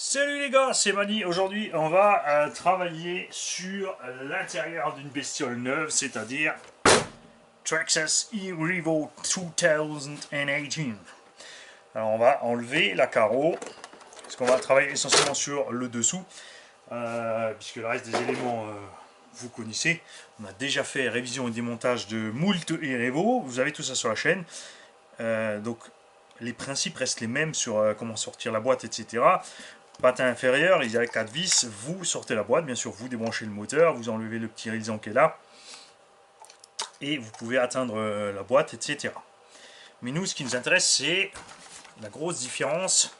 Salut les gars, c'est Mani. Aujourd'hui, on va travailler sur l'intérieur d'une bestiole neuve, c'est-à-dire Traxxas E-Revo 2018. Alors, on va enlever la carreau, parce qu'on va travailler essentiellement sur le dessous, puisque le reste des éléments, vous connaissez. On a déjà fait révision et démontage de moult E-Revo, vous avez tout ça sur la chaîne. Donc, les principes restent les mêmes sur comment sortir la boîte, etc. Patin inférieur, il y a 4 vis, vous sortez la boîte, bien sûr vous débranchez le moteur, vous enlevez le petit résistant qui est là, et vous pouvez atteindre la boîte, etc. Mais nous, ce qui nous intéresse, c'est la grosse différence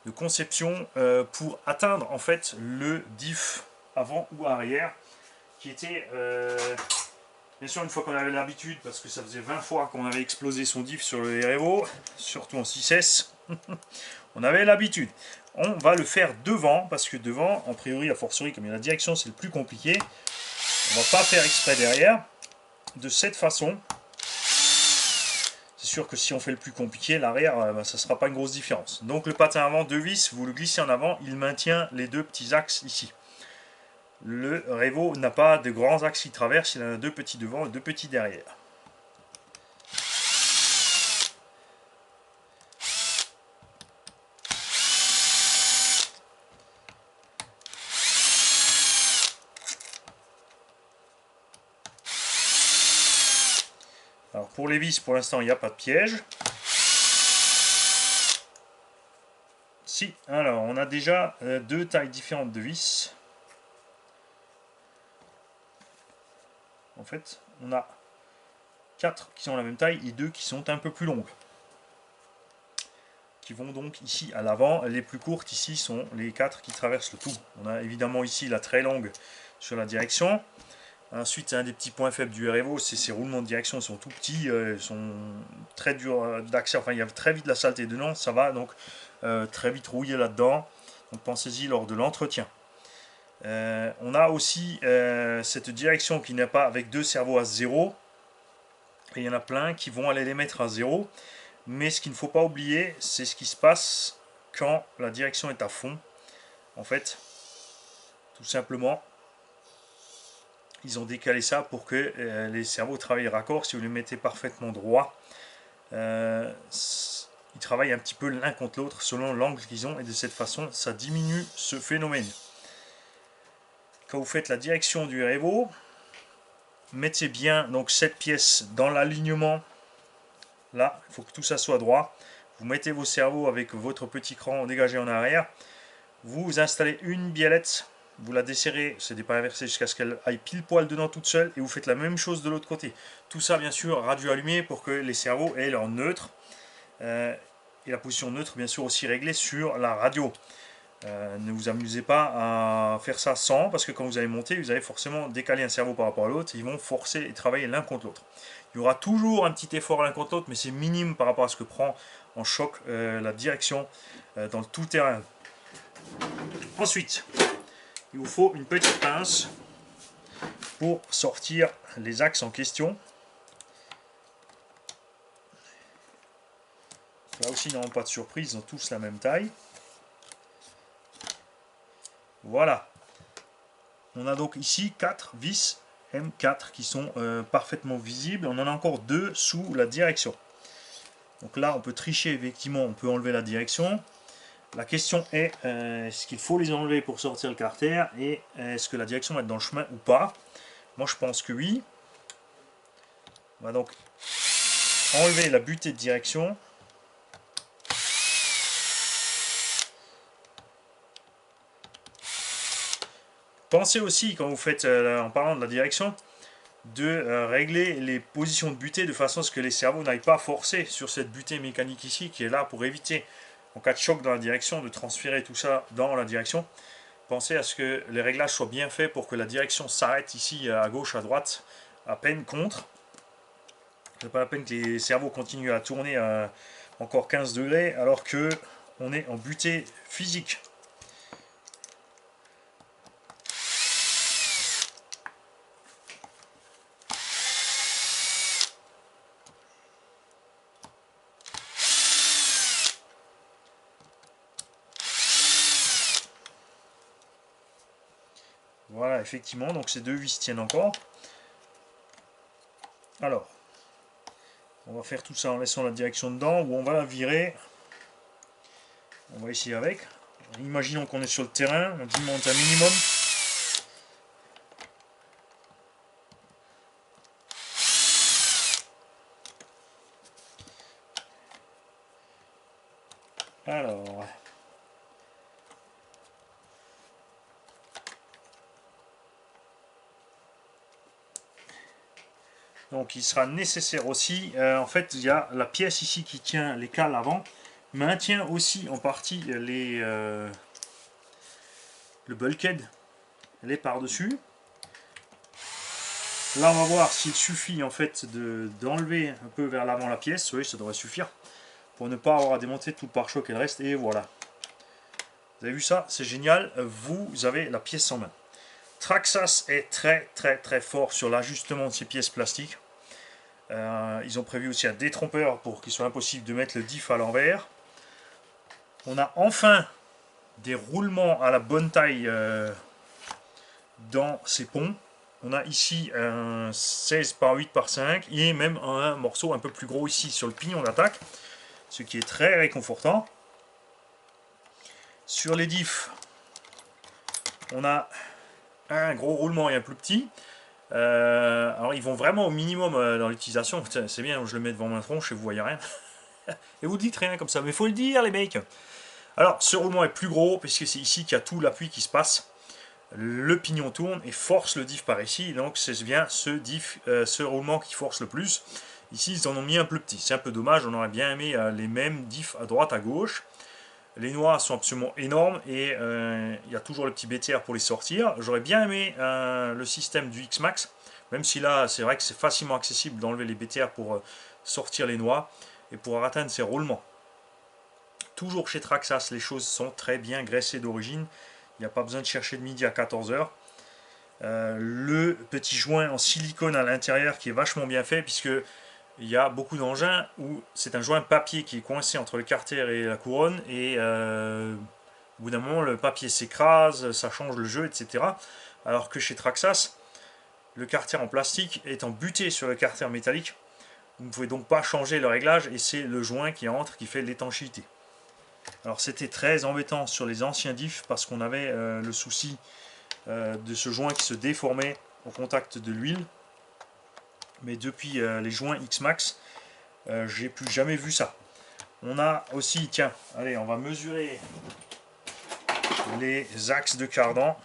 de conception pour atteindre en fait le diff avant ou arrière, qui était, bien sûr une fois qu'on avait l'habitude, parce que ça faisait 20 fois qu'on avait explosé son diff sur le REVO, surtout en 6S, on avait l'habitude. On va le faire devant, parce que devant, en priori, a fortiori, comme il y a la direction, c'est le plus compliqué. On va pas faire exprès derrière. De cette façon, c'est sûr que si on fait le plus compliqué, l'arrière, ça ne sera pas une grosse différence. Donc le patin avant, 2 vis, vous le glissez en avant, il maintient les deux petits axes ici. Le Revo n'a pas de grands axes qui traversent, il en a deux petits devant et deux petits derrière. Alors pour les vis, pour l'instant, il n'y a pas de piège. Si, alors on a déjà deux tailles différentes de vis. En fait, on a 4 qui sont la même taille et 2 qui sont un peu plus longues. Qui vont donc ici à l'avant. Les plus courtes ici sont les 4 qui traversent le tout. On a évidemment ici la très longue sur la direction. Ensuite, un des petits points faibles du REVO, c'est ces roulements de direction sont tout petits, sont très durs d'accès. Enfin, il y a très vite la saleté dedans, ça va donc très vite rouiller là-dedans. Donc pensez-y lors de l'entretien. On a aussi cette direction qui n'est pas avec deux cerveaux à 0. Et il y en a plein qui vont aller les mettre à 0. Mais ce qu'il ne faut pas oublier, c'est ce qui se passe quand la direction est à fond. En fait, tout simplement, ils ont décalé ça pour que les cerveaux travaillent raccord. Si vous les mettez parfaitement droit, ils travaillent un petit peu l'un contre l'autre selon l'angle qu'ils ont. Et de cette façon, ça diminue ce phénomène. Quand vous faites la direction du Revo, mettez bien donc cette pièce dans l'alignement. Là, il faut que tout ça soit droit. Vous mettez vos cerveaux avec votre petit cran dégagé en arrière. Vous installez une biellette. Vous la desserrez, c'est des pas inversés jusqu'à ce qu'elle aille pile poil dedans toute seule. Et vous faites la même chose de l'autre côté. Tout ça, bien sûr, radio allumé pour que les cerveaux aient leur neutre. Et la position neutre, bien sûr, aussi réglée sur la radio. Ne vous amusez pas à faire ça sans, parce que quand vous allez monter, vous allez forcément décaler un cerveau par rapport à l'autre. Ils vont forcer et travailler l'un contre l'autre. Il y aura toujours un petit effort l'un contre l'autre, mais c'est minime par rapport à ce que prend en choc la direction dans le tout terrain. Ensuite, il vous faut une petite pince pour sortir les axes en question. Là aussi, non, pas de surprise, ils ont tous la même taille. Voilà. On a donc ici 4 vis M4 qui sont parfaitement visibles. On en a encore 2 sous la direction. Donc là, on peut tricher, effectivement, on peut enlever la direction. La question est, est-ce qu'il faut les enlever pour sortir le carter et est-ce que la direction va être dans le chemin ou pas? Moi, je pense que oui. On va donc enlever la butée de direction. Pensez aussi, quand vous faites, en parlant de la direction, de régler les positions de butée de façon à ce que les cerveaux n'aillent pas forcer sur cette butée mécanique ici qui est là pour éviter, en cas de choc dans la direction, de transférer tout ça dans la direction. Pensez à ce que les réglages soient bien faits pour que la direction s'arrête ici à gauche, à droite, à peine contre. C'est pas la peine que les cerveaux continuent à tourner à encore 15 degrés alors que on est en butée physique. Voilà, effectivement, donc ces deux vis tiennent encore. Alors, on va faire tout ça en laissant la direction dedans, ou on va la virer. On va essayer avec. Imaginons qu'on est sur le terrain, on monte un minimum. Alors... Donc il sera nécessaire aussi, en fait il y a la pièce ici qui tient les cales avant, maintient aussi en partie le bulkhead, elle est par-dessus. Là on va voir s'il suffit en fait d'enlever un peu vers l'avant la pièce, oui ça devrait suffire, pour ne pas avoir à démonter tout le pare-choc et le reste, et voilà. Vous avez vu ça, c'est génial, vous avez la pièce en main. Traxxas est très fort sur l'ajustement de ces pièces plastiques. Ils ont prévu aussi un détrompeur pour qu'il soit impossible de mettre le diff à l'envers. On a enfin des roulements à la bonne taille dans ces ponts. On a ici un 16 par 8 par 5 et même un morceau un peu plus gros ici sur le pignon d'attaque, ce qui est très réconfortant. Sur les diffs, on a un gros roulement et un plus petit. Alors ils vont vraiment au minimum dans l'utilisation. C'est bien, je le mets devant ma tronche et vous voyez rien. Et vous dites rien comme ça, mais il faut le dire les mecs. Alors ce roulement est plus gros puisque c'est ici qu'il y a tout l'appui qui se passe. Le pignon tourne et force le diff par ici. Donc c'est bien ce roulement qui force le plus. Ici ils en ont mis un plus petit. C'est un peu dommage, on aurait bien aimé les mêmes diffs à droite à gauche. Les noix sont absolument énormes et il y a toujours le petit BTR pour les sortir. J'aurais bien aimé le système du X-Max, même si là c'est vrai que c'est facilement accessible d'enlever les BTR pour sortir les noix et pour atteindre ces roulements. Toujours chez Traxxas, les choses sont très bien graissées d'origine. Il n'y a pas besoin de chercher de midi à 14 h. Le petit joint en silicone à l'intérieur qui est vachement bien fait puisque il y a beaucoup d'engins où c'est un joint papier qui est coincé entre le carter et la couronne et au bout d'un moment le papier s'écrase, ça change le jeu, etc. Alors que chez Traxxas, le carter en plastique étant buté sur le carter métallique, vous ne pouvez donc pas changer le réglage et c'est le joint qui entre qui fait l'étanchéité. Alors c'était très embêtant sur les anciens diffs parce qu'on avait le souci de ce joint qui se déformait au contact de l'huile. Mais depuis les joints X-Max, j'ai plus jamais vu ça. On a aussi, tiens, allez, on va mesurer les axes de cardan.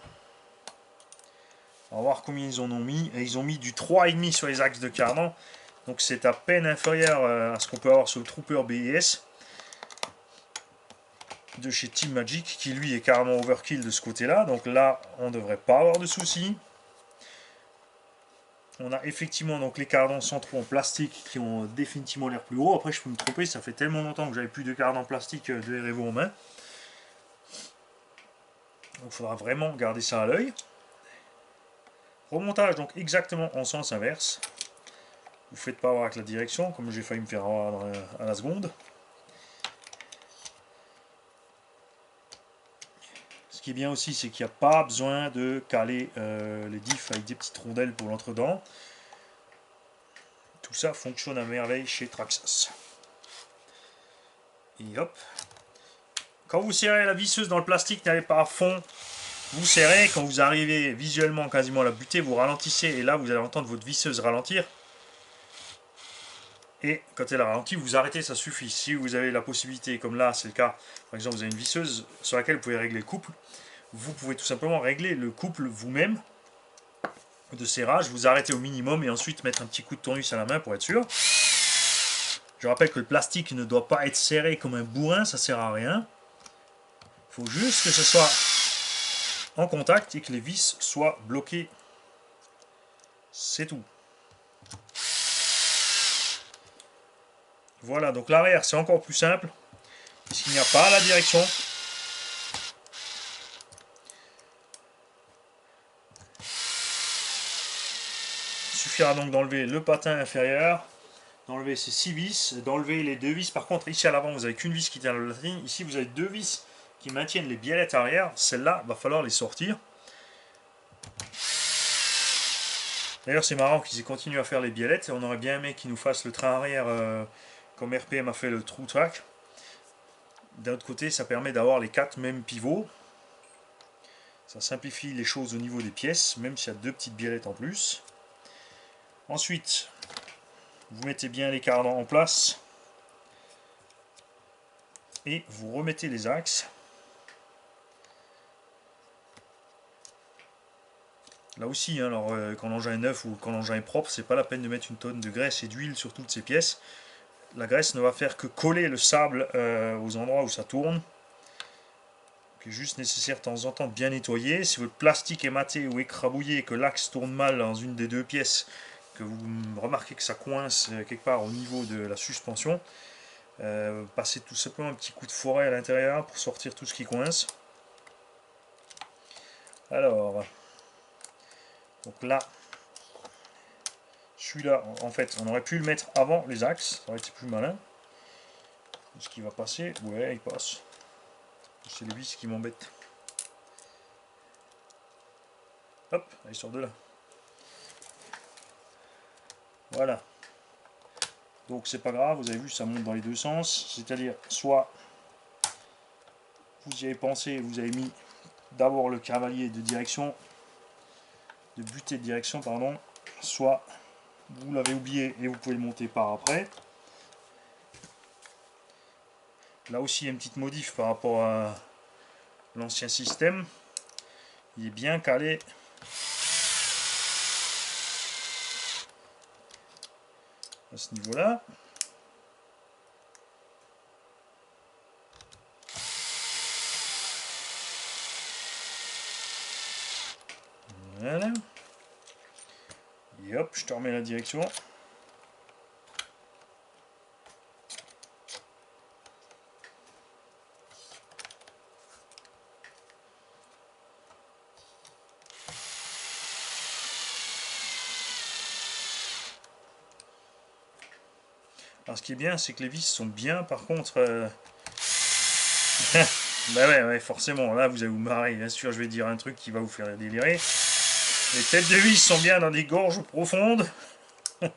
On va voir combien ils en ont mis. Et ils ont mis du 3,5 sur les axes de cardan. Donc c'est à peine inférieur à ce qu'on peut avoir sur le Trooper BIS de chez Team Magic, qui lui est carrément overkill de ce côté-là. Donc là, on ne devrait pas avoir de soucis. On a effectivement donc les cardans centraux en plastique qui ont définitivement l'air plus gros. Après, je peux me tromper, ça fait tellement longtemps que j'avais plus de cardans plastique de REVO en main. Donc il faudra vraiment garder ça à l'œil. Remontage donc exactement en sens inverse. Vous ne faites pas avoir avec la direction, comme j'ai failli me faire avoir à la seconde. Ce qui est bien aussi, c'est qu'il n'y a pas besoin de caler les diffs avec des petites rondelles pour l'entre-dents. Tout ça fonctionne à merveille chez Traxxas. Et hop. Quand vous serrez la visseuse dans le plastique, n'allez pas à fond. Vous serrez, quand vous arrivez visuellement quasiment à la butée, vous ralentissez et là vous allez entendre votre visseuse ralentir. Et quand elle ralentit, vous arrêtez, ça suffit. Si vous avez la possibilité, comme là c'est le cas, par exemple vous avez une visseuse sur laquelle vous pouvez régler le couple, vous pouvez tout simplement régler le couple vous-même de serrage, vous arrêtez au minimum et ensuite mettre un petit coup de tournevis à la main pour être sûr. Je rappelle que le plastique ne doit pas être serré comme un bourrin, ça sert à rien. Il faut juste que ce soit en contact et que les vis soient bloquées. C'est tout. Voilà, donc l'arrière c'est encore plus simple, puisqu'il n'y a pas la direction. Il suffira donc d'enlever le patin inférieur, d'enlever ces 6 vis, d'enlever les 2 vis. Par contre, ici à l'avant, vous n'avez qu'une vis qui tient la latrine. Ici, vous avez 2 vis qui maintiennent les biellettes arrière. Celles-là, il va falloir les sortir. D'ailleurs, c'est marrant qu'ils aient continué à faire les biellettes. On aurait bien aimé qu'ils nous fassent le train arrière comme RPM a fait le True Track. D'un autre côté, ça permet d'avoir les 4 mêmes pivots. Ça simplifie les choses au niveau des pièces, même s'il y a 2 petites biellettes en plus. Ensuite, vous mettez bien les cardans en place. Et vous remettez les axes. Là aussi, hein, alors, quand l'engin est neuf ou quand l'engin est propre, c'est pas la peine de mettre une tonne de graisse et d'huile sur toutes ces pièces. La graisse ne va faire que coller le sable aux endroits où ça tourne. Il est juste nécessaire de temps en temps de bien nettoyer. Si votre plastique est maté ou écrabouillé et que l'axe tourne mal dans une des 2 pièces, que vous remarquez que ça coince quelque part au niveau de la suspension, passez tout simplement un petit coup de forêt à l'intérieur pour sortir tout ce qui coince. Alors, donc là, celui-là, en fait, on aurait pu le mettre avant les axes, ça aurait été plus malin. Est-ce qu'il va passer? Ouais, il passe. C'est les vis qui m'embêtent. Hop, il sort de là. Voilà. Donc c'est pas grave, vous avez vu, ça monte dans les 2 sens. C'est-à-dire, soit vous y avez pensé, vous avez mis d'abord le cavalier de direction, de butée de direction, pardon, soit vous l'avez oublié et vous pouvez le monter par après. Là aussi, il y a une petite modif par rapport à l'ancien système. Il est bien calé. À ce niveau-là. Voilà. Et hop, je te remets la direction. Alors ce qui est bien, c'est que les vis sont bien, par contre... bah ouais, forcément, là vous allez vous marrer, bien sûr, je vais dire un truc qui va vous faire délirer. Les têtes de vis sont bien dans des gorges profondes. On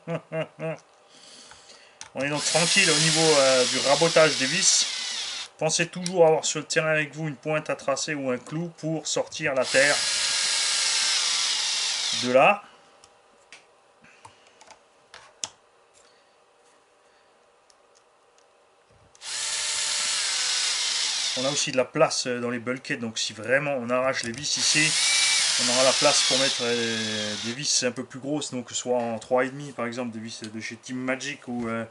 est donc tranquille au niveau du rabotage des vis. Pensez toujours avoir sur le terrain avec vous une pointe à tracer ou un clou pour sortir la terre de là. On a aussi de la place dans les bulkheads, donc si vraiment on arrache les vis ici, on aura la place pour mettre des vis un peu plus grosses, donc soit en 3,5 par exemple, des vis de chez Team Magic, ou le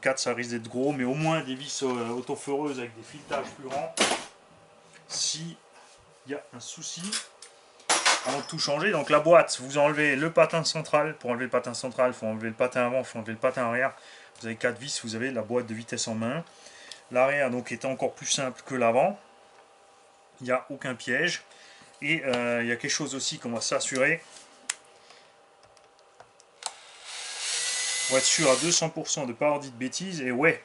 4 ça risque d'être gros, mais au moins des vis autoforeuses avec des filetages plus grands. Si il y a un souci, avant de tout changer, donc la boîte, vous enlevez le patin central. Pour enlever le patin central, il faut enlever le patin avant, il faut enlever le patin arrière. Vous avez 4 vis, vous avez la boîte de vitesse en main. L'arrière donc est encore plus simple que l'avant. Il n'y a aucun piège. Et il y a quelque chose aussi qu'on va s'assurer. Pour être sûr à 200% de ne pas avoir dit de bêtises. Et ouais,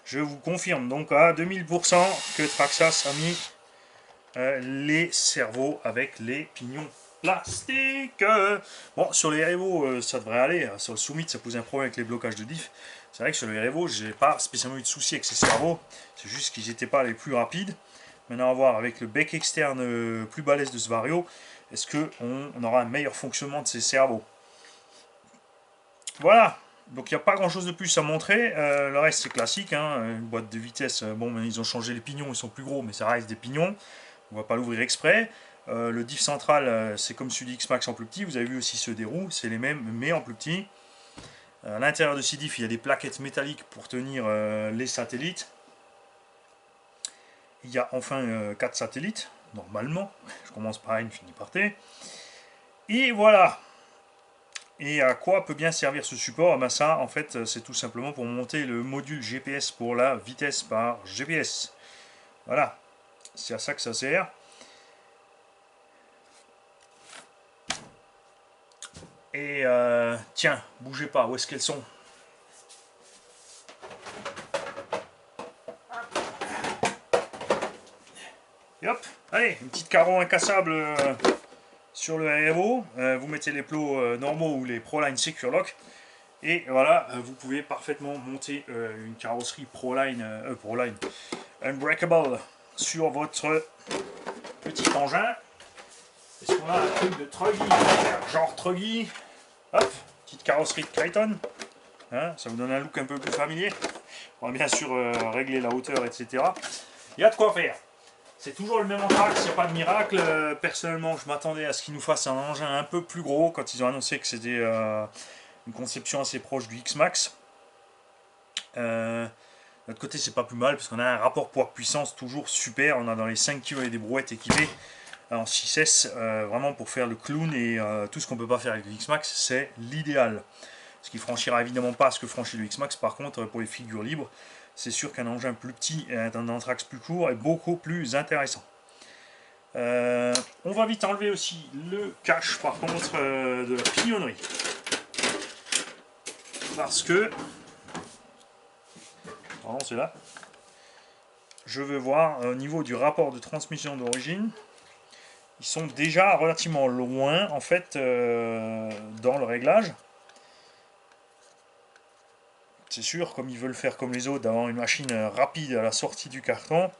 je vous confirme donc à 2000% que Traxxas a mis les cerveaux avec les pignons plastiques. Bon, sur les Revo, ça devrait aller. Sur le Summit, ça posait un problème avec les blocages de diff. C'est vrai que sur le Revo, j'ai pas spécialement eu de soucis avec ces cerveaux. C'est juste qu'ils n'étaient pas les plus rapides. Maintenant, à voir avec le bec externe plus balèze de ce Vario, est-ce qu'on aura un meilleur fonctionnement de ces cerveaux? Voilà. Donc il n'y a pas grand chose de plus à montrer. Le reste c'est classique, hein. Une boîte de vitesse, bon, ils ont changé les pignons, ils sont plus gros, mais ça reste des pignons. On va pas l'ouvrir exprès. Le diff central, c'est comme celui d'X-Max en plus petit. Vous avez vu aussi ceux des roues, c'est les mêmes, mais en plus petit. À l'intérieur de ces diffs, il y a des plaquettes métalliques pour tenir les satellites. Il y a enfin 4 satellites, normalement. Je commence par N, je finis par T. Et voilà. Et à quoi peut bien servir ce support? Ben ça, en fait, c'est tout simplement pour monter le module GPS pour la vitesse par GPS. Voilà. C'est à ça que ça sert. Et tiens, bougez pas, où est-ce qu'elles sont? Et hop, allez, une petite carreau incassable sur le RMO, vous mettez les plots normaux ou les Proline Secure Lock. Et voilà, vous pouvez parfaitement monter une carrosserie Proline Unbreakable sur votre petit engin. Est-ce qu'on a un truc de Truggy, genre Truggy? Hop, petite carrosserie de Clayton. Hein, ça vous donne un look un peu plus familier. On va bien sûr régler la hauteur, etc. Il y a de quoi faire. C'est toujours le même anthrax, il n'y a pas de miracle. Personnellement, je m'attendais à ce qu'ils nous fassent un engin un peu plus gros quand ils ont annoncé que c'était une conception assez proche du X-Max. D'un autre côté, c'est pas plus mal parce qu'on a un rapport poids-puissance toujours super. On a dans les 5 kg et des brouettes équipées en 6S, vraiment pour faire le clown et tout ce qu'on peut pas faire avec le X-Max, c'est l'idéal. Ce qui franchira évidemment pas ce que franchit le X-Max. Par contre, pour les figures libres, c'est sûr qu'un engin plus petit et un anthrax plus court est beaucoup plus intéressant. On va vite enlever aussi le cache par contre de la pignonnerie. Parce que, pardon, c'est là, je veux voir au niveau du rapport de transmission d'origine, ils sont déjà relativement loin en fait dans le réglage. C'est sûr, comme ils veulent faire comme les autres, d'avoir une machine rapide à la sortie du carton,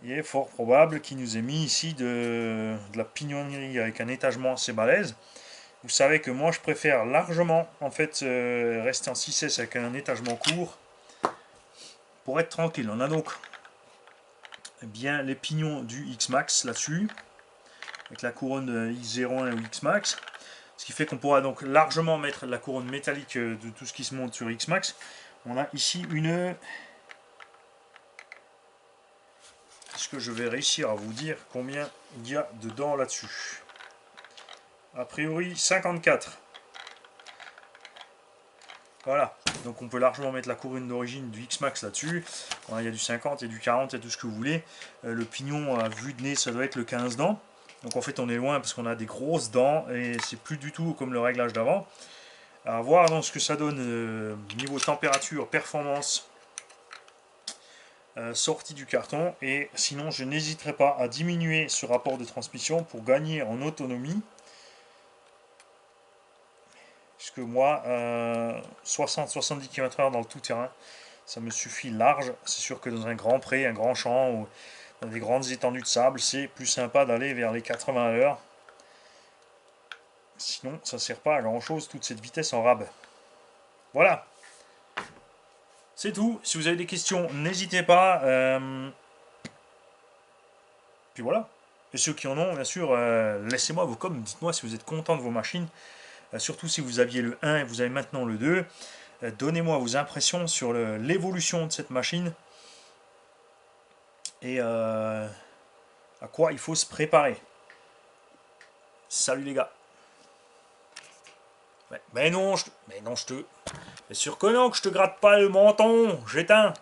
il est fort probable qu'ils nous aient mis ici de la pignonnerie avec un étagement assez balèze. Vous savez que moi je préfère largement en fait rester en 6S avec un étagement court pour être tranquille. On a donc bien les pignons du X-Max là-dessus, avec la couronne X01 ou X-Max. Ce qui fait qu'on pourra donc largement mettre la couronne métallique de tout ce qui se monte sur X-Max. On a ici une... Est-ce que je vais réussir à vous dire combien il y a dedans là-dessus? A priori 54. Voilà, donc on peut largement mettre la couronne d'origine du X-Max là-dessus. Il y a du 50 et du 40 et tout ce que vous voulez. Le pignon à vue de nez, ça doit être le 15 dents. Donc en fait on est loin parce qu'on a des grosses dents et c'est plus du tout comme le réglage d'avant. À voir dans ce que ça donne niveau température, performance, sortie du carton. Et sinon je n'hésiterai pas à diminuer ce rapport de transmission pour gagner en autonomie. Puisque moi, 60-70 km/h dans le tout-terrain, ça me suffit large. C'est sûr que dans un grand pré, un grand champ, ou dans des grandes étendues de sable, c'est plus sympa d'aller vers les 80 à l'heure. Sinon, ça ne sert pas à grand chose, toute cette vitesse en rab. Voilà. C'est tout. Si vous avez des questions, n'hésitez pas. Puis voilà. Et ceux qui en ont, bien sûr, laissez-moi vos coms. Dites-moi si vous êtes content de vos machines. Surtout si vous aviez le 1 et vous avez maintenant le 2. Donnez-moi vos impressions sur l'évolution de cette machine. Et à quoi il faut se préparer. Salut les gars. Mais non, je te... Bien sûr que non, que je te gratte pas le menton. J'éteins.